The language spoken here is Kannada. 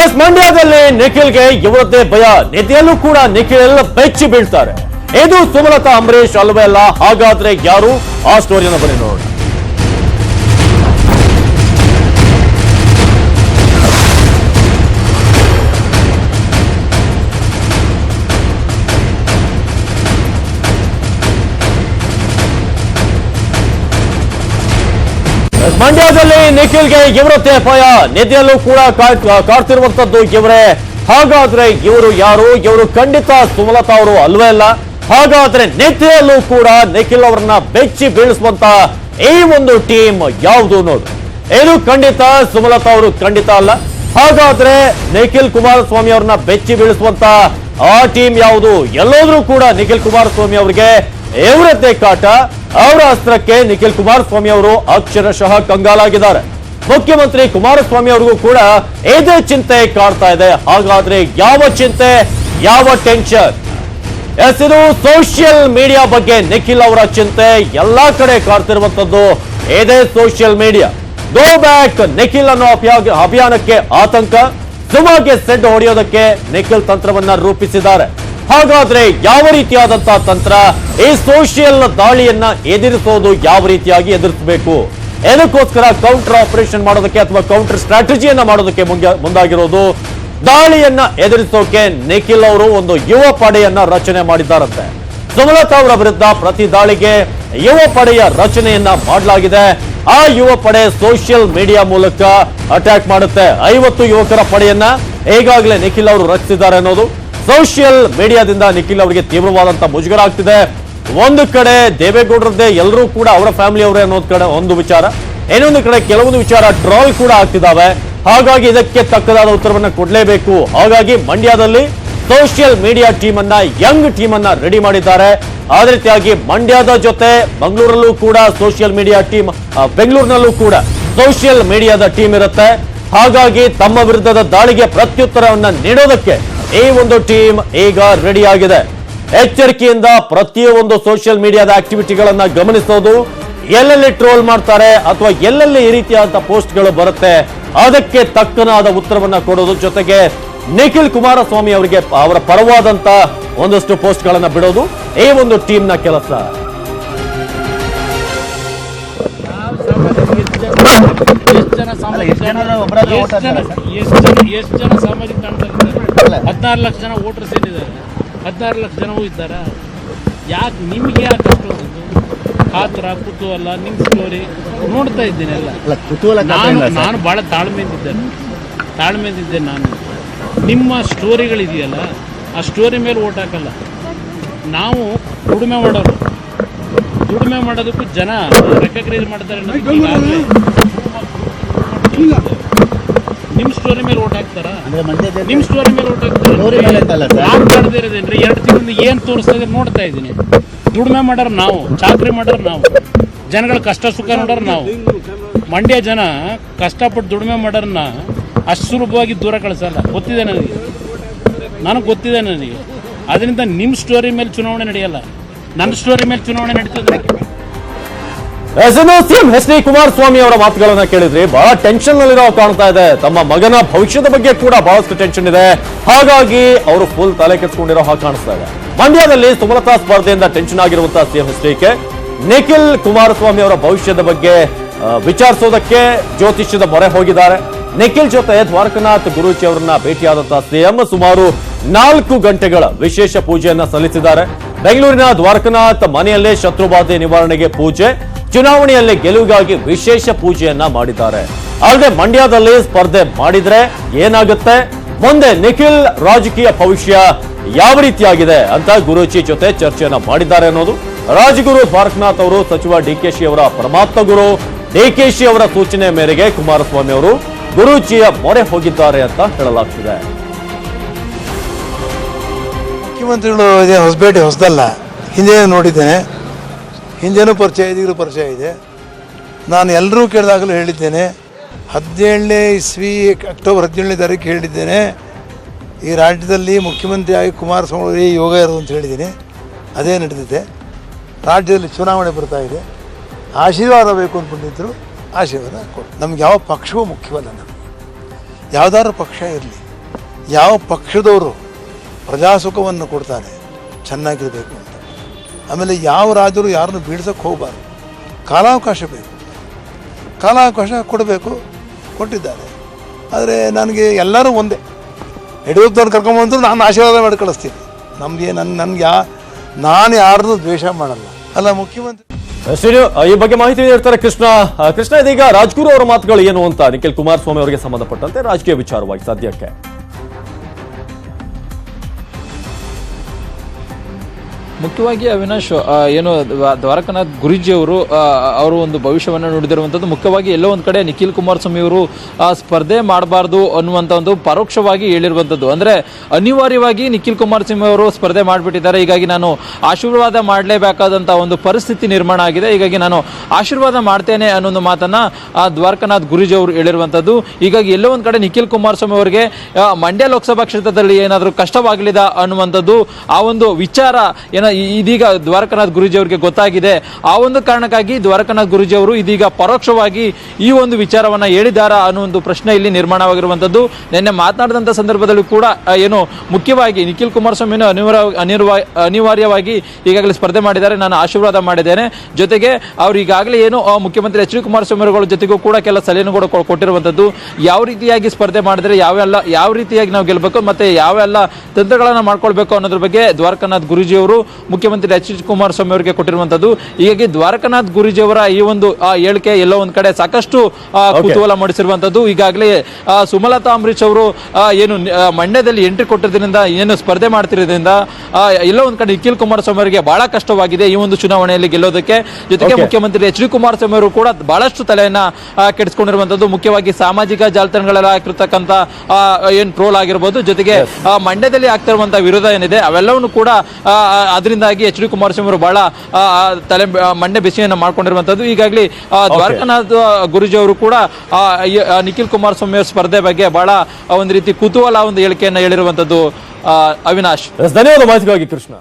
ಎಸ್ ಮಂಡ್ಯದಲ್ಲಿ ನಿಖಿಲ್ಗೆ ಇವರದ್ದೇ ಭಯ. ನಿಧಿಯಲ್ಲೂ ಕೂಡ ನಿಖಿಲ್ ಎಲ್ಲ ಬೆಚ್ಚಿ ಬೀಳ್ತಾರೆ. ಇದು ಸುಮಲತಾ ಅಂಬರೀಶ್ ಅಲ್ವೇ ಅಲ್ಲ? ಹಾಗಾದ್ರೆ ಯಾರು? ಆ ಸ್ಟೋರಿಯನ್ನು ಬನ್ನಿ ನೋಡಿ. ಮಂಡ್ಯದಲ್ಲಿ ನಿಖಿಲ್ಗೆ ಇವರದ್ದೇ ಭಯ. ನಿಧಿಯಲ್ಲೂ ಕೂಡ ಕಾಡ್ತಿರುವಂತದ್ದು ಇವರೇ. ಹಾಗಾದ್ರೆ ಇವರು ಯಾರು? ಇವರು ಖಂಡಿತ ಸುಮಲತಾ ಅವರು ಅಲ್ವೇ ಅಲ್ಲ? ಹಾಗಾದ್ರೆ ನಿಧಿಯಲ್ಲೂ ಕೂಡ ನಿಖಿಲ್ ಅವರನ್ನ ಬೆಚ್ಚಿ ಬೀಳಿಸುವಂತ ಈ ಒಂದು ಟೀಮ್ ಯಾವುದು ನೋಡು. ಇದು ಖಂಡಿತ ಸುಮಲತಾ ಅವರು ಖಂಡಿತ ಅಲ್ಲ. ಹಾಗಾದ್ರೆ ನಿಖಿಲ್ ಕುಮಾರಸ್ವಾಮಿ ಅವ್ರನ್ನ ಬೆಚ್ಚಿ ಬೀಳಿಸುವಂತ ಆ ಟೀಮ್ ಯಾವುದು? ಎಲ್ಲೋದ್ರೂ ಕೂಡ ನಿಖಿಲ್ ಕುಮಾರಸ್ವಾಮಿ ಅವರಿಗೆ ಇವರದ್ದೇ ಕಾಟ. ಅವರ ಅಸ್ತ್ರಕ್ಕೆ ನಿಖಿಲ್ ಕುಮಾರಸ್ವಾಮಿ ಅವರು ಅಕ್ಷರಶಃ ಕಂಗಾಲಾಗಿದ್ದಾರೆ. ಮುಖ್ಯಮಂತ್ರಿ ಕುಮಾರಸ್ವಾಮಿ ಅವರಿಗೂ ಕೂಡ ಇದೇ ಚಿಂತೆ ಕಾಡ್ತಾ ಇದೆ. ಹಾಗಾದ್ರೆ ಯಾವ ಚಿಂತೆ, ಯಾವ ಟೆನ್ಷನ್? ಎಸ್, ಇದು ಸೋಷಿಯಲ್ ಮೀಡಿಯಾ ಬಗ್ಗೆ ನಿಖಿಲ್ ಅವರ ಚಿಂತೆ. ಎಲ್ಲಾ ಕಡೆ ಕಾಡ್ತಿರುವಂತದ್ದು ಇದೇ social media. Go back Nikhil ಅನ್ನೋ ಅಭಿಯಾನಕ್ಕೆ ಆತಂಕ. ಸುಮಾಗೆ ಸೆಡ್ ಹೊಡೆಯೋದಕ್ಕೆ ನಿಖಿಲ್ ತಂತ್ರವನ್ನ ರೂಪಿಸಿದ್ದಾರೆ. ಹಾಗಾದ್ರೆ ಯಾವ ರೀತಿಯಾದಂತಹ ತಂತ್ರ? ಈ ಸೋಷಿಯಲ್ ದಾಳಿಯನ್ನ ಎದುರಿಸೋದು ಯಾವ ರೀತಿಯಾಗಿ ಎದುರಿಸಬೇಕು? ಏನಕ್ಕೋಸ್ಕರ ಕೌಂಟರ್ ಆಪರೇಷನ್ ಮಾಡೋದಕ್ಕೆ ಅಥವಾ ಕೌಂಟರ್ ಸ್ಟ್ರಾಟಜಿಯನ್ನ ಮಾಡೋದಕ್ಕೆ ಮುಂದಾಗಿರೋದು? ದಾಳಿಯನ್ನ ಎದುರಿಸೋಕೆ ನಿಖಿಲ್ ಅವರು ಒಂದು ಯುವ ಪಡೆಯನ್ನ ರಚನೆ ಮಾಡಿದ್ದಾರಂತೆ. ಸುಮಲತಾ ಅವರ ವಿರುದ್ಧ ಪ್ರತಿ ದಾಳಿಗೆ ಯುವ ಪಡೆಯ ರಚನೆಯನ್ನ ಮಾಡಲಾಗಿದೆ. ಆ ಯುವ ಪಡೆ ಸೋಷಿಯಲ್ ಮೀಡಿಯಾ ಮೂಲಕ ಅಟ್ಯಾಕ್ ಮಾಡುತ್ತೆ. 50 ಯುವಕರ ಪಡೆಯನ್ನ ಈಗಾಗಲೇ ನಿಖಿಲ್ ಅವರು ರಚಿಸಿದ್ದಾರೆ ಅನ್ನೋದು. ಸೋಷಿಯಲ್ ಮೀಡಿಯಾದಿಂದ ನಿಖಿಲ್ ಅವರಿಗೆ ತೀವ್ರವಾದಂತಹ ಮುಜುಗರ ಆಗ್ತಿದೆ. ಒಂದು ಕಡೆ ದೇವೇಗೌಡರದ್ದೇ ಎಲ್ಲರೂ ಕೂಡ ಅವರ ಫ್ಯಾಮಿಲಿ ಅವರೇ ಅನ್ನೋದ್ ಕಡೆ ಒಂದು ವಿಚಾರ, ಇನ್ನೊಂದು ಕಡೆ ಕೆಲವೊಂದು ವಿಚಾರ ಟ್ರಾಲ್ ಕೂಡ ಆಗ್ತಿದ್ದಾವೆ. ಹಾಗಾಗಿ ಇದಕ್ಕೆ ತಕ್ಕದಾದ ಉತ್ತರವನ್ನ ಕೊಡ್ಲೇಬೇಕು. ಹಾಗಾಗಿ ಮಂಡ್ಯದಲ್ಲಿ ಸೋಷಿಯಲ್ ಮೀಡಿಯಾ ಟೀಮ್ ಅನ್ನ, ಯಂಗ್ ಟೀಮ್ ಅನ್ನ ರೆಡಿ ಮಾಡಿದ್ದಾರೆ. ಅದೇ ರೀತಿಯಾಗಿ ಮಂಡ್ಯದ ಜೊತೆ ಬೆಂಗಳೂರಲ್ಲೂ ಕೂಡ ಸೋಷಿಯಲ್ ಮೀಡಿಯಾ ಟೀಮ್, ಬೆಂಗಳೂರಿನಲ್ಲೂ ಕೂಡ ಸೋಷಿಯಲ್ ಮೀಡಿಯಾದ ಟೀಮ್ ಇರುತ್ತೆ. ಹಾಗಾಗಿ ತಮ್ಮ ವಿರುದ್ಧದ ದಾಳಿಗೆ ಪ್ರತ್ಯುತ್ತರವನ್ನ ನೀಡೋದಕ್ಕೆ ಈ ಒಂದು ಟೀಮ್ ಈಗ ರೆಡಿ ಆಗಿದೆ. ಎಚ್ಚರಿಕೆಯಿಂದ ಪ್ರತಿಯೊಂದು ಸೋಷಿಯಲ್ ಮೀಡಿಯಾದ ಆಕ್ಟಿವಿಟಿಗಳನ್ನ ಗಮನಿಸೋದು, ಎಲ್ಲೆಲ್ಲಿ ಟ್ರೋಲ್ ಮಾಡ್ತಾರೆ ಅಥವಾ ಎಲ್ಲೆಲ್ಲಿ ಈ ರೀತಿಯಾದ ಪೋಸ್ಟ್ಗಳು ಬರುತ್ತೆ ಅದಕ್ಕೆ ತಕ್ಕನಾದ ಉತ್ತರವನ್ನ ಕೊಡೋದು, ಜೊತೆಗೆ ನಿಖಿಲ್ ಕುಮಾರಸ್ವಾಮಿ ಅವರಿಗೆ ಅವರ ಪರವಾದಂತ ಒಂದಷ್ಟು ಪೋಸ್ಟ್ ಗಳನ್ನ ಬಿಡೋದು ಈ ಒಂದು ಟೀಮ್ ನ ಕೆಲಸ. ಎಷ್ಟು ಜನ ಸಾಮಾಜಿಕ 16 ಲಕ್ಷ ಜನ ವೋಟರ್ಸ್ ಏನಿದ್ದಾರೆ, 16 ಲಕ್ಷ ಜನವೂ ಇದ್ದಾರಾ? ಯಾಕೆ ನಿಮ್ಗೆ ಯಾಕೆ ಅಷ್ಟೊಂದು ಕಾತರ, ಕುತೂಹಲ? ನಿಮ್ಮ ಸ್ಟೋರಿ ನೋಡ್ತಾ ಇದ್ದೇನೆ ಎಲ್ಲ. ನಾನು ಬಹಳ ತಾಳ್ಮೆಯಿಂದಿದ್ದೇನೆ. ನಾನು ನಿಮ್ಮ ಸ್ಟೋರಿಗಳಿದೆಯಲ್ಲ, ಆ ಸ್ಟೋರಿ ಮೇಲೆ ಓಟ್ ಹಾಕಲ್ಲ. ನಾವು ದುಡಿಮೆ ಮಾಡೋರು, ದುಡಿಮೆ ಮಾಡೋದಕ್ಕೂ ಜನ ರೆಕಗ್ನೈಸ್ ಮಾಡ್ತಾರೆ. ನಿಮ್ ಸ್ಟೋರಿ ಮೇಲೆ ಓಟ್ ಹಾಕ್ತಾರ? ನಿಮ್ ಸ್ಟೋರಿ ಮೇಲೆ ಓಟ್ ಹಾಕ್ತಾರೆ. 2 ತಿಂಗಳಿಂದ ಏನ್ ತೋರಿಸ್ತಾ ಇದ್ರೆ ನೋಡ್ತಾ ಇದ್ದೀನಿ. ದುಡಿಮೆ ಮಾಡೋರು ನಾವು, ಚಾಕರಿ ಮಾಡೋರು ನಾವು, ಜನಗಳ ಕಷ್ಟ ಸುಖ ನೋಡೋರು ನಾವು. ಮಂಡ್ಯ ಜನ ಕಷ್ಟಪಟ್ಟು ದುಡಿಮೆ ಮಾಡೋರನ್ನ ಅಷ್ಟು ಸುಲಭವಾಗಿ ದೂರ ಕಳಿಸಲ್ಲ. ಗೊತ್ತಿದೆ ನನಗೆ ಗೊತ್ತಿದೆ ನನಗೆ. ಅದರಿಂದ ನಿಮ್ಮ ಸ್ಟೋರಿ ಮೇಲೆ ಚುನಾವಣೆ ನಡೆಯಲ್ಲ, ನನ್ನ ಸ್ಟೋರಿ ಮೇಲೆ ಚುನಾವಣೆ ನಡೀತದೆ. ಸಿಎಂ ಎಚ್ ಡಿ ಕುಮಾರಸ್ವಾಮಿ ಅವರ ಮಾತುಗಳನ್ನ ಕೇಳಿದ್ರಿ. ಬಹಳ ಟೆನ್ಷನ್ ನಲ್ಲಿರೋ ಕಾಣ್ತಾ ಇದೆ. ತಮ್ಮ ಮಗನ ಭವಿಷ್ಯದ ಬಗ್ಗೆ ಕೂಡ ಬಹಳಷ್ಟು ಟೆನ್ಷನ್ ಇದೆ. ಹಾಗಾಗಿ ಅವರು ಫುಲ್ ತಲೆ ಕೆಡಿಸ್ಕೊಂಡಿರೋ ಹಾಗೆ ಕಾಣಿಸ್ತಾ ಇದೆ. ಮಂಡ್ಯದಲ್ಲಿ ಸುಮಲತಾ ಸ್ಪರ್ಧೆಯಿಂದ ಟೆನ್ಷನ್ ಆಗಿರುವಂತಹ CM H DK Nikhil Kumaraswamy ಅವರ ಭವಿಷ್ಯದ ಬಗ್ಗೆ ವಿಚಾರಿಸೋದಕ್ಕೆ ಜ್ಯೋತಿಷ್ಯದ ಮೊರೆ ಹೋಗಿದ್ದಾರೆ. ನಿಖಿಲ್ ಜೊತೆ ದ್ವಾರಕನಾಥ್ ಗುರೂಜಿ ಅವರನ್ನ ಭೇಟಿಯಾದಂತಹ ಸಿಎಂ ಸುಮಾರು 4 ಗಂಟೆಗಳ ವಿಶೇಷ ಪೂಜೆಯನ್ನ ಸಲ್ಲಿಸಿದ್ದಾರೆ. ಬೆಂಗಳೂರಿನ ದ್ವಾರಕನಾಥ್ ಮನೆಯಲ್ಲೇ ಶತ್ರುಬಾಧೆ ನಿವಾರಣೆಗೆ ಪೂಜೆ, ಚುನಾವಣೆಯಲ್ಲಿ ಗೆಲುವಿಗಾಗಿ ವಿಶೇಷ ಪೂಜೆಯನ್ನ ಮಾಡಿದ್ದಾರೆ. ಅಲ್ಲದೆ ಮಂಡ್ಯದಲ್ಲಿ ಸ್ಪರ್ಧೆ ಮಾಡಿದ್ರೆ ಏನಾಗುತ್ತೆ, ಮುಂದೆ ನಿಖಿಲ್ ರಾಜಕೀಯ ಭವಿಷ್ಯ ಯಾವ ರೀತಿಯಾಗಿದೆ ಅಂತ ಗುರೂಜಿ ಜೊತೆ ಚರ್ಚೆಯನ್ನ ಮಾಡಿದ್ದಾರೆ ಅನ್ನೋದು. ರಾಜಗುರು ದ್ವಾರಕನಾಥ್ ಅವರು ಸಚಿವ ಡಿಕೆಶಿ ಅವರ ಪರಮಾತ್ಮ ಗುರು. ಡಿಕೆಶಿ ಅವರ ಸೂಚನೆ ಮೇರೆಗೆ ಕುಮಾರಸ್ವಾಮಿ ಅವರು ಗುರೂಜಿಯ ಮೊರೆ ಹೋಗಿದ್ದಾರೆ ಅಂತ ಹೇಳಲಾಗ್ತಿದೆ. ಮುಖ್ಯಮಂತ್ರಿಗಳು ಇದೇ ಹೊಸಬೇಟೆ ಹೊಸದಲ್ಲ, ಹಿಂದೆ ನೋಡಿದ್ದೇನೆ. ಹಿಂದೇನೂ ಪರಿಚಯ ಇದೆ, ಈಗಲೂ ಪರಿಚಯ ಇದೆ. ನಾನು ಎಲ್ಲರೂ ಕೇಳಿದಾಗಲೂ ಹೇಳಿದ್ದೇನೆ, 17ನೇ ಇಸ್ವಿ ಅಕ್ಟೋಬರ್ 17ನೇ ತಾರೀಕು ಹೇಳಿದ್ದೇನೆ, ಈ ರಾಜ್ಯದಲ್ಲಿ ಮುಖ್ಯಮಂತ್ರಿಯಾಗಿ ಕುಮಾರಸ್ವಾಮಿ ಯೋಗ ಇರೋದು ಅಂತ ಹೇಳಿದ್ದೀನಿ. ಅದೇ ನಡೆದಿದೆ. ರಾಜ್ಯದಲ್ಲಿ ಚುನಾವಣೆ ಬರ್ತಾ ಇದೆ, ಆಶೀರ್ವಾದ ಬೇಕು ಅಂದ್ಕೊಂಡಿದ್ರು, ಆಶೀರ್ವಾದ ಕೊಟ್ಟು. ನಮ್ಗೆ ಯಾವ ಪಕ್ಷವೂ ಮುಖ್ಯವಲ್ಲ. ನಮಗೆ ಯಾವುದಾದ್ರು ಪಕ್ಷ ಇರಲಿ, ಯಾವ ಪಕ್ಷದವರು ಪ್ರಜಾಸುಖವನ್ನು ಕೊಡ್ತಾರೆ ಚೆನ್ನಾಗಿರಬೇಕು ಅಂತ. ಆಮೇಲೆ ಯಾವ ರಾಜರು ಯಾರನ್ನು ಬೀಳ್ಸೋಕ್ಕೆ ಹೋಗಬಾರ್ದು, ಕಾಲಾವಕಾಶ ಬೇಕು, ಕಾಲಾವಕಾಶ ಕೊಡಬೇಕು, ಕೊಟ್ಟಿದ್ದಾರೆ. ಆದರೆ ನನಗೆ ಎಲ್ಲರೂ ಒಂದೇ, ಯಡಿಯೂರಪ್ಪನವ್ರು ಕರ್ಕೊಂಬಂದ್ರು ನಾನು ಆಶೀರ್ವಾದ ಮಾಡಿ ಕಳಿಸ್ತೀನಿ. ನಮಗೆ ನಾನು ಯಾರನ್ನೂ ದ್ವೇಷ ಮಾಡಲ್ಲ. ಅಲ್ಲ ಮುಖ್ಯಮಂತ್ರಿ ಈ ಬಗ್ಗೆ ಮಾಹಿತಿ ನೀಡ್ತಾರೆ ಕೃಷ್ಣ. ಇದೀಗ ರಾಜ್ಗುರು ಅವರ ಮಾತುಗಳು ಏನು ಅಂತ ನಿಖಿಲ್ ಕುಮಾರಸ್ವಾಮಿ ಅವರಿಗೆ ಸಂಬಂಧಪಟ್ಟಂತೆ ರಾಜಕೀಯ ವಿಚಾರವಾಗಿ ಸದ್ಯಕ್ಕೆ ಮುಖ್ಯವಾಗಿ ಅವಿನಾಶ್ ಏನು ದ್ವಾರಕನಾಥ್ ಗುರೂಜಿ ಅವರು ಒಂದು ಭವಿಷ್ಯವನ್ನು ನುಡಿದಿರುವಂಥದ್ದು ಮುಖ್ಯವಾಗಿ ಎಲ್ಲೋ ಒಂದು ಕಡೆ ನಿಖಿಲ್ ಕುಮಾರಸ್ವಾಮಿ ಅವರು ಸ್ಪರ್ಧೆ ಮಾಡಬಾರ್ದು ಅನ್ನುವಂಥ ಒಂದು ಪರೋಕ್ಷವಾಗಿ ಹೇಳಿರುವಂಥದ್ದು. ಅಂದರೆ ಅನಿವಾರ್ಯವಾಗಿ ನಿಖಿಲ್ ಕುಮಾರಸ್ವಾಮಿ ಅವರು ಸ್ಪರ್ಧೆ ಮಾಡಿಬಿಟ್ಟಿದ್ದಾರೆ, ಹೀಗಾಗಿ ನಾನು ಆಶೀರ್ವಾದ ಮಾಡಲೇಬೇಕಾದಂಥ ಒಂದು ಪರಿಸ್ಥಿತಿ ನಿರ್ಮಾಣ ಆಗಿದೆ, ಹೀಗಾಗಿ ನಾನು ಆಶೀರ್ವಾದ ಮಾಡ್ತೇನೆ ಅನ್ನೋ ಮಾತನ್ನು ದ್ವಾರಕನಾಥ್ ಗುರೂಜಿ ಅವರು ಹೇಳಿರುವಂಥದ್ದು. ಹೀಗಾಗಿ ಎಲ್ಲೋ ಒಂದು ಕಡೆ ನಿಖಿಲ್ ಕುಮಾರಸ್ವಾಮಿ ಅವರಿಗೆ ಮಂಡ್ಯ ಲೋಕಸಭಾ ಕ್ಷೇತ್ರದಲ್ಲಿ ಏನಾದರೂ ಕಷ್ಟವಾಗಲಿದ ಅನ್ನುವಂಥದ್ದು ಆ ಒಂದು ವಿಚಾರ ಇದೀಗ ದ್ವಾರಕನಾಥ್ ಗುರೂಜಿ ಅವರಿಗೆ ಗೊತ್ತಾಗಿದೆ. ಆ ಒಂದು ಕಾರಣಕ್ಕಾಗಿ ದ್ವಾರಕನಾಥ್ ಗುರೂಜಿ ಅವರು ಇದೀಗ ಪರೋಕ್ಷವಾಗಿ ಈ ಒಂದು ವಿಚಾರವನ್ನ ಹೇಳಿದಾರಾ ಅನ್ನೋ ಒಂದು ಪ್ರಶ್ನೆ ಇಲ್ಲಿ ನಿರ್ಮಾಣವಾಗಿರುವಂತದ್ದು. ನಿನ್ನೆ ಮಾತನಾಡಿದಂಥ ಸಂದರ್ಭದಲ್ಲಿ ಕೂಡ ಏನು ಮುಖ್ಯವಾಗಿ ನಿಖಿಲ್ ಕುಮಾರಸ್ವಾಮಿ ಅನಿವಾರ್ಯವಾಗಿ ಈಗಾಗಲೇ ಸ್ಪರ್ಧೆ ಮಾಡಿದ್ದಾರೆ, ನಾನು ಆಶೀರ್ವಾದ ಮಾಡಿದ್ದೇನೆ. ಜೊತೆಗೆ ಅವರು ಈಗಾಗಲೇ ಏನು ಮುಖ್ಯಮಂತ್ರಿ ಎಚ್ ಡಿ ಕುಮಾರಸ್ವಾಮಿ ಅವರ ಜೊತೆಗೂ ಕೂಡ ಕೆಲ ಸಲಹೆಯನ್ನು ಕೂಡ ಕೊಟ್ಟಿರುವಂತದ್ದು. ಯಾವ ರೀತಿಯಾಗಿ ಸ್ಪರ್ಧೆ ಮಾಡಿದ್ರೆ ಯಾವ ರೀತಿಯಾಗಿ ನಾವು ಗೆಲ್ಲಬೇಕು ಮತ್ತೆ ಯಾವೆಲ್ಲ ತಂತ್ರಗಳನ್ನು ಮಾಡ್ಕೊಳ್ಬೇಕು ಅನ್ನೋದ್ರ ಬಗ್ಗೆ ದ್ವಾರಕನಾಥ್ ಗುರೂಜಿ ಅವರು ಮುಖ್ಯಮಂತ್ರಿ ಎಚ್ ಡಿ ಕುಮಾರಸ್ವಾಮಿ ಅವರಿಗೆ ಕೊಟ್ಟಿರುವಂತದ್ದು. ಹೀಗಾಗಿ ದ್ವಾರಕನಾಥ್ ಗುರೂಜಿ ಅವರ ಈ ಒಂದು ಹೇಳಿಕೆ ಎಲ್ಲೋ ಒಂದ್ ಕಡೆ ಸಾಕಷ್ಟು ಕುತೂಹಲ ಮೂಡಿಸಿರುವಂತದ್ದು. ಈಗಾಗಲೇ ಸುಮಲತಾ ಅಂಬರೀಶ್ ಅವರು ಏನು ಮಂಡ್ಯದಲ್ಲಿ ಎಂಟ್ರಿ ಕೊಟ್ಟಿರೋದ್ರಿಂದ ಏನು ಸ್ಪರ್ಧೆ ಮಾಡ್ತಿರೋದ್ರಿಂದ ಎಲ್ಲೋ ಒಂದ್ ಕಡೆ ನಿಖಿಲ್ ಕುಮಾರಸ್ವಾಮಿ ಅವರಿಗೆ ಬಹಳ ಕಷ್ಟವಾಗಿದೆ ಈ ಒಂದು ಚುನಾವಣೆಯಲ್ಲಿ ಗೆಲ್ಲೋದಕ್ಕೆ. ಜೊತೆಗೆ ಮುಖ್ಯಮಂತ್ರಿ ಎಚ್ ಡಿ ಕುಮಾರಸ್ವಾಮಿ ಅವರು ಕೂಡ ಬಹಳಷ್ಟು ತಲೆಯನ್ನ ಕೆಡಿಸಿಕೊಂಡಿರುವಂತದ್ದು. ಮುಖ್ಯವಾಗಿ ಸಾಮಾಜಿಕ ಜಾಲತಾಣಗಳಲ್ಲಿ ಆಗಿರ್ತಕ್ಕಂಥ ಏನ್ ಟ್ರೋಲ್ ಆಗಿರ್ಬೋದು, ಜೊತೆಗೆ ಮಂಡ್ಯದಲ್ಲಿ ಆಗ್ತಿರುವಂತಹ ವಿರೋಧ ಏನಿದೆ ಅವೆಲ್ಲವನ್ನು ಕೂಡ ಅದರಿಂದಾಗಿ ಎಚ್ ಡಿ ಕುಮಾರಸ್ವಾಮಿ ಅವರು ಬಹಳ ಮಂಡ್ಯ ಬಿಸಿಯನ್ನು ಮಾಡ್ಕೊಂಡಿರುವಂತದ್ದು. ಈಗಾಗಲೇ ದ್ವಾರಕನಾಥ್ ಗುರೂಜಿ ಅವರು ಕೂಡ ನಿಖಿಲ್ ಕುಮಾರಸ್ವಾಮಿ ಅವರ ಸ್ಪರ್ಧೆ ಬಗ್ಗೆ ಬಹಳ ಒಂದು ರೀತಿ ಕುತೂಹಲ ಒಂದು ಹೇಳಿಕೆಯನ್ನು ಹೇಳಿರುವಂತದ್ದು. ಅವಿನಾಶ್, ಧನ್ಯವಾದ ಮಾಹಿತಿಗಾಗಿ ಕೃಷ್ಣ.